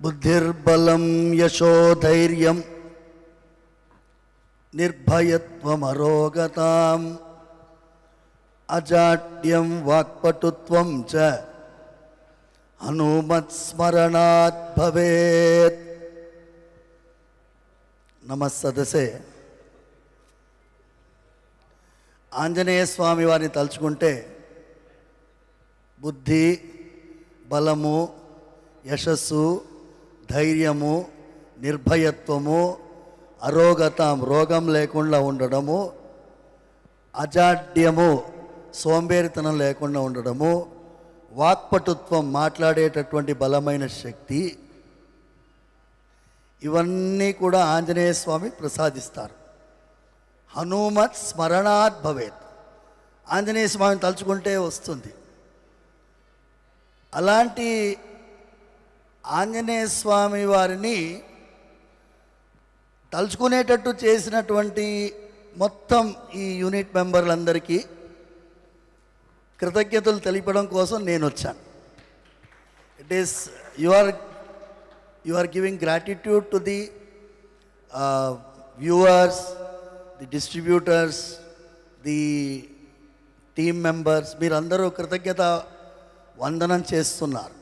బుద్ధిర్బలం యశోధైర్యం నిర్భయత్వమరోగతాం అజాడ్యం వాక్పటుత్వం చ హనుమత్స్మరణాత్ భవేత్. నమస్సదసే. ఆంజనేయ స్వామి వారిని తలుచుకుంటే బుద్ధి, బలము, యశస్సు, ధైర్యము, నిర్భయత్వము, అరోగతం రోగం లేకుండా ఉండడము, అజాడ్యము సోంబేరితనం లేకుండా ఉండడము, వాక్పటుత్వం మాట్లాడేటటువంటి బలమైన శక్తి, ఇవన్నీ కూడా ఆంజనేయ స్వామి ప్రసాదిస్తారు. హనుమత్ స్మరణాత్ భవేత్. ఆంజనేయ స్వామిని తలుచుకుంటే వస్తుంది. అలాంటి ఆంజనేయ స్వామి వారిని తలుచుకునేటట్టు చేసినటువంటి మొత్తం ఈ యూనిట్ మెంబర్లందరికీ కృతజ్ఞతలు తెలిపడం కోసం నేను వచ్చాను. It is you are giving gratitude to the viewers, the distributors, the team members. మీరందరూ కృతజ్ఞత వందనం చేస్తున్నారు.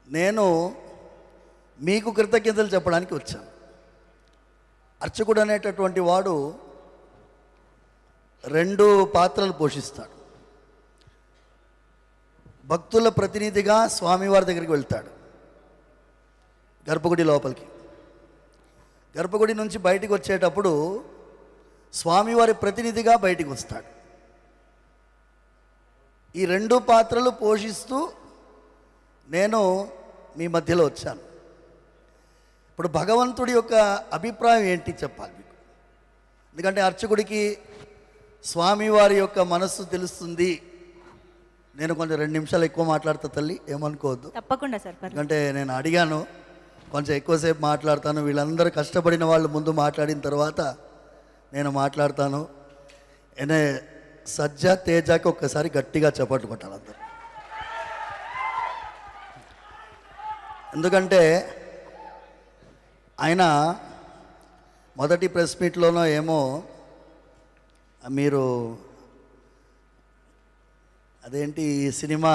నేను మీకు కృతజ్ఞతలు చెప్పడానికి వచ్చాను. అర్చకుడు అనేటటువంటి వాడు రెండు పాత్రలు పోషిస్తాడు. భక్తుల ప్రతినిధిగా స్వామివారి దగ్గరికి వెళ్తాడు, గర్భగుడి లోపలికి. గర్భగుడి నుంచి బయటికి వచ్చేటప్పుడు స్వామివారి ప్రతినిధిగా బయటికి వస్తాడు. ఈ రెండు పాత్రలు పోషిస్తూ నేను మీ మధ్యలో వచ్చాను. ఇప్పుడు భగవంతుడి యొక్క అభిప్రాయం ఏంటి చెప్పాలి మీకు. ఎందుకంటే అర్చకుడికి స్వామివారి యొక్క మనస్సు తెలుస్తుంది. నేను కొంచెం 2 నిమిషాలు ఎక్కువ మాట్లాడతా తల్లి, ఏమనుకోవద్దు. తప్పకుండా సార్. ఎందుకంటే నేను అడిగాను, కొంచెం ఎక్కువసేపు మాట్లాడతాను. వీళ్ళందరూ కష్టపడిన వాళ్ళు ముందు మాట్లాడిన తర్వాత నేను మాట్లాడతాను. ఎనే సజ్జా తేజాకి ఒక్కసారి గట్టిగా చప్పట్లు కొట్టాలి అందరూ. ఎందుకంటే ఆయన మొదటి ప్రెస్ మీట్లోనో ఏమో మీరు అదేంటి సినిమా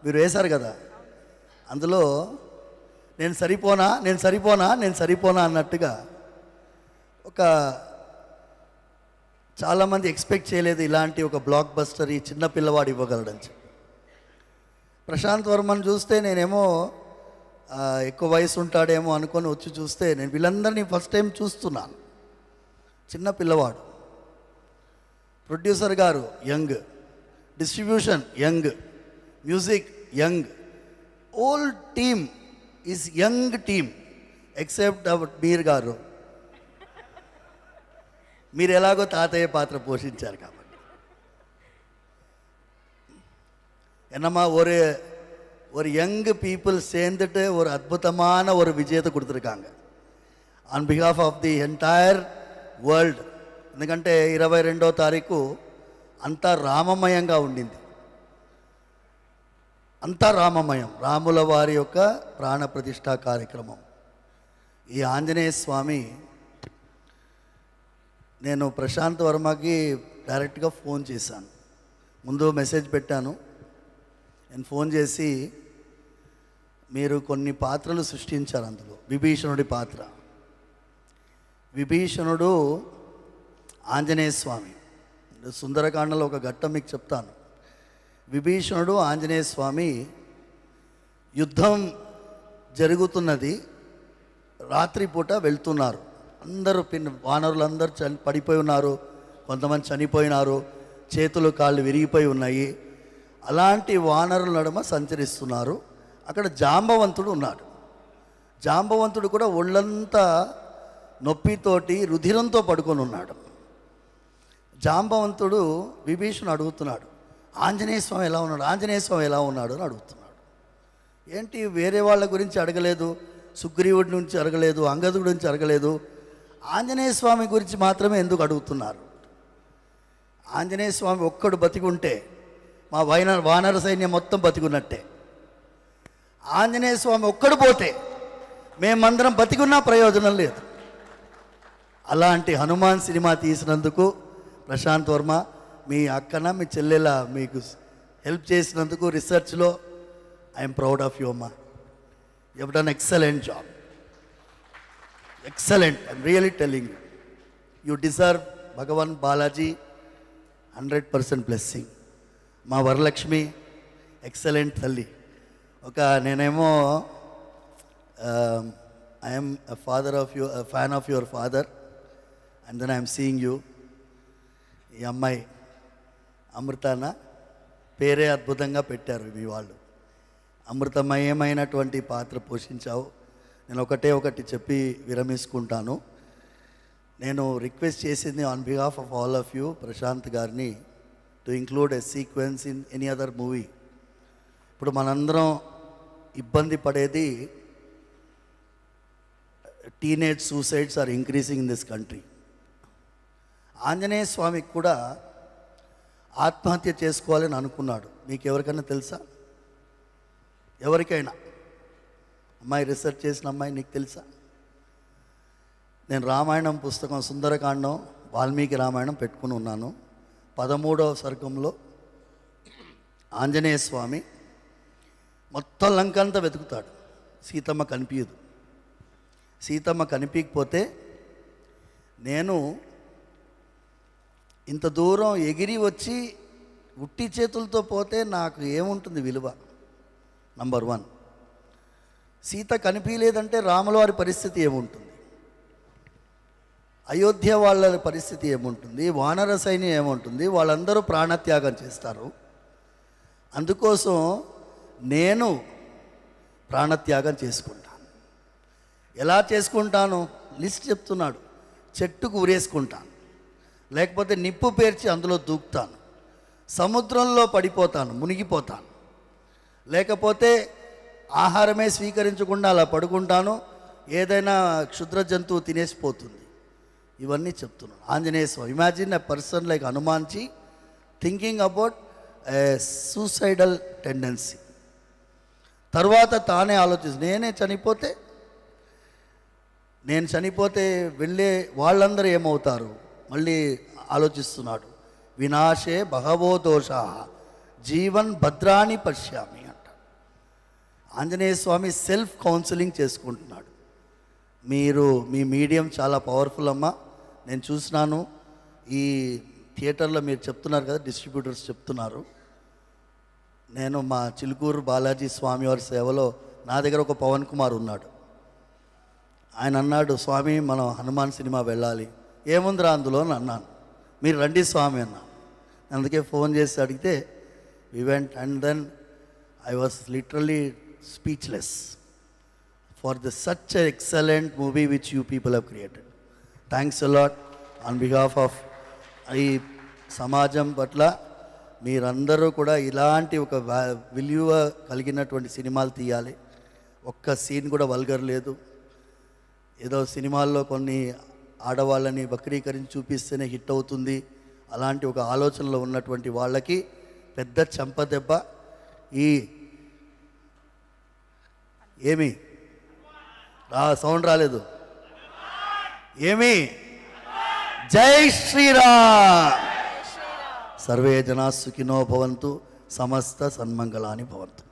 మీరు వేశారు కదా, అందులో నేను సరిపోనా అన్నట్టుగా ఒక చాలామంది ఎక్స్పెక్ట్ చేయలేదు ఇలాంటి ఒక బ్లాక్ బస్టర్ ఈ చిన్న పిల్లవాడు ఇవ్వగలడని చెప్పి. ప్రశాంత్ వర్మని చూస్తే నేనేమో ఎక్కువ వయసు ఉంటాడేమో అనుకొని వచ్చి చూస్తే నేను వీళ్ళందరినీ ఫస్ట్ టైం చూస్తున్నాను. చిన్న పిల్లవాడు, ప్రొడ్యూసర్ గారు young, distribution young, music young, all team is young team except Mir గారు. మీరు ఎలాగో తాతయ్య పాత్ర పోషించారు కాబట్టి. என்னம்மா ஒரு யங் பீப்புள் சேர்ந்துட்டு ஒரு அற்புதமான ஒரு விஜயத்தை கொடுத்துருக்காங்க on behalf of the entire world. ఎందుకంటే 22వ తారీఖు అంతా రామమయంగా ఉండింది. అంతా రామమయం, రాముల వారి యొక్క ప్రాణ ప్రతిష్ఠా కార్యక్రమం. ఈ ఆంజనేయ స్వామి, నేను ప్రశాంత్ వర్మకి డైరెక్ట్గా ఫోన్ చేశాను. ముందు మెసేజ్ పెట్టాను. నేను ఫోన్ చేసి, మీరు కొన్ని పాత్రలు సృష్టించారు, అందులో విభీషణుడి పాత్ర. విభీషణుడు ఆంజనేయ స్వామి. సుందరకాండలో ఒక ఘట్టం మీకు చెప్తాను. విభీషణుడు ఆంజనేయ స్వామి, యుద్ధం జరుగుతున్నది, రాత్రిపూట వెళ్తున్నారు. అందరూ వానరులందరూ పడిపోయి ఉన్నారు, కొంతమంది చనిపోయినారు, చేతులు కాళ్ళు విరిగిపోయి ఉన్నాయి. అలాంటి వానరుల నడుమ సంచరిస్తున్నారు. అక్కడ జాంబవంతుడు ఉన్నాడు. జాంబవంతుడు కూడా ఒళ్ళంతా నొప్పితోటి రుధిరంతో పడుకొని ఉన్నాడు. జాంబవంతుడు విభీషణుడు అడుగుతున్నాడు, ఆంజనేయ స్వామి ఎలా ఉన్నాడు, ఆంజనేయ స్వామి ఎలా ఉన్నాడు అని అడుగుతున్నాడు. ఏంటి వేరే వాళ్ళ గురించి అడగలేదు, సుగ్రీవుడి నుంచి అడగలేదు, అంగదుడి గురించి అడగలేదు, ఆంజనేయ స్వామి గురించి మాత్రమే ఎందుకు అడుగుతున్నారు? ఆంజనేయ స్వామి ఒక్కడు బతికుంటే మా వానర సైన్యం మొత్తం బతికున్నట్టే. ఆంజనేయ స్వామి ఒక్కడు పోతే మేమందరం బతికున్నా ప్రయోజనం లేదు. అలాంటి హనుమాన్ సినిమా తీసినందుకు ప్రశాంత్ వర్మ, మీ అక్కన మీ చెల్లెల మీకు హెల్ప్ చేసినందుకు రీసెర్చ్లో ఐఎమ్ ప్రౌడ్ ఆఫ్ యూ అమ్మా. You have done excellent job, excellent. I'm really telling you, you deserve Bhagwan Balaji 100% blessing. మా వరలక్ష్మి ఎక్సలెంట్ తల్లి. నేనేమో I'm father of you, fan of your father, and then I'm seeing you. ఈ అమ్మాయి అమృతాన పేరే అద్భుతంగా పెట్టారు మీ వాళ్ళు. అమృతమయమైనటువంటి పాత్ర పోషించావు. నేను ఒకటి చెప్పి విరమించుకుంటాను. నేను రిక్వెస్ట్ చేసింది on behalf of all of you, Prashanth గారిని, to include a sequence in any other movie. ఇప్పుడు మనందరం ఇబ్బంది పడేది, teenage suicides are increasing in this country. Anjaneya స్వామికి కూడా ఆత్మహత్య చేసుకోవాలని అనుకున్నాడు. మీకు ఎవరికైనా తెలుసా? ఎవరికైనా? అమ్మాయి, రీసెర్చ్ చేసిన అమ్మాయి, నీకు తెలుసా? నేను రామాయణం పుస్తకం సుందరకాండం, వాల్మీకి రామాయణం పెట్టుకుని ఉన్నాను. 13వ సర్గంలో ఆంజనేయ స్వామి మొత్తం లంక అంతా వెతుకుతాడు, సీతమ్మ కనిపించదు. సీతమ్మ కనిపించకపోతే, నేను ఇంత దూరం ఎగిరి వచ్చి ఉట్టి చేతులతో పోతే నాకు ఏముంటుంది విలువ? నంబర్ 1. సీత కనిపించలేదంటే రాముల వారి పరిస్థితి ఏముంటుంది? అయోధ్య వాళ్ళ పరిస్థితి ఏముంటుంది? వానర సైన్యం ఏముంటుంది? వాళ్ళందరూ ప్రాణత్యాగం చేస్తారు. అందుకోసం నేను ప్రాణత్యాగం చేసుకుంటాను. ఎలా చేసుకుంటాను? లిస్ట్ చెప్తున్నాడు. చెట్టుకు ఉరేసుకుంటాను, లేకపోతే నిప్పు పేర్చి అందులో దూకుతాను, సముద్రంలో పడిపోతాను, మునిగిపోతాను, లేకపోతే ఆహారమే స్వీకరించకుండా అలా పడుకుంటాను, ఏదైనా క్షుద్ర జంతువు తినేసిపోతుంది. ఇవన్నీ చెప్తున్నాను. Anjaneya Swamy, imagine a person like Hanumanji thinking about a suicidal tendency. తర్వాత తానే ఆలోచిస్తుంది, నేను చనిపోతే వెళ్ళే వాళ్ళందరూ ఏమవుతారు? మళ్ళీ ఆలోచిస్తున్నాడు. వినాశే బహవో దోషా జీవన్ భద్రాని పశ్యామి అంట. ఆంజనేయ స్వామి సెల్ఫ్ కౌన్సిలింగ్ చేసుకుంటున్నాడు. మీ మీడియం చాలా పవర్ఫుల్ అమ్మా. నేను చూసినాను ఈ థియేటర్లో, మీరు చెప్తున్నారు కదా, డిస్ట్రిబ్యూటర్స్ చెప్తున్నారు. నేను మా చిలుకూరు బాలాజీ స్వామివారి సేవలో నా దగ్గర ఒక పవన్ కుమార్ ఉన్నాడు. ఆయన అన్నాడు, స్వామి మనం హనుమాన్ సినిమా వెళ్ళాలి. ఏముందిరా అందులో అని అన్నాను. మీరు రండి స్వామి అన్నా. అందుకే ఫోన్ చేసి అడిగితే we went, and then I was literally speechless for the such excellent movie which you people have created. Thanks a lot on behalf of ఈ సమాజం పట్ల. మీరందరూ కూడా ఇలాంటి ఒక విలువ కలిగినటువంటి సినిమాలు తీయాలి. ఒక్క సీన్ కూడా వల్గర్ లేదు. ఏదో సినిమాల్లో కొన్ని ఆడవాళ్ళని వక్రీకరించి చూపిస్తేనే హిట్ అవుతుంది, అలాంటి ఒక ఆలోచనలో ఉన్నటువంటి వాళ్ళకి పెద్ద చెంపదెబ్బ. ఏమి సౌండ్ రాలేదు? ఏమి? జై శ్రీరామ్. సర్వే జనా సుఖినో భవంతు, సమస్త సన్మంగళాని భవంతు.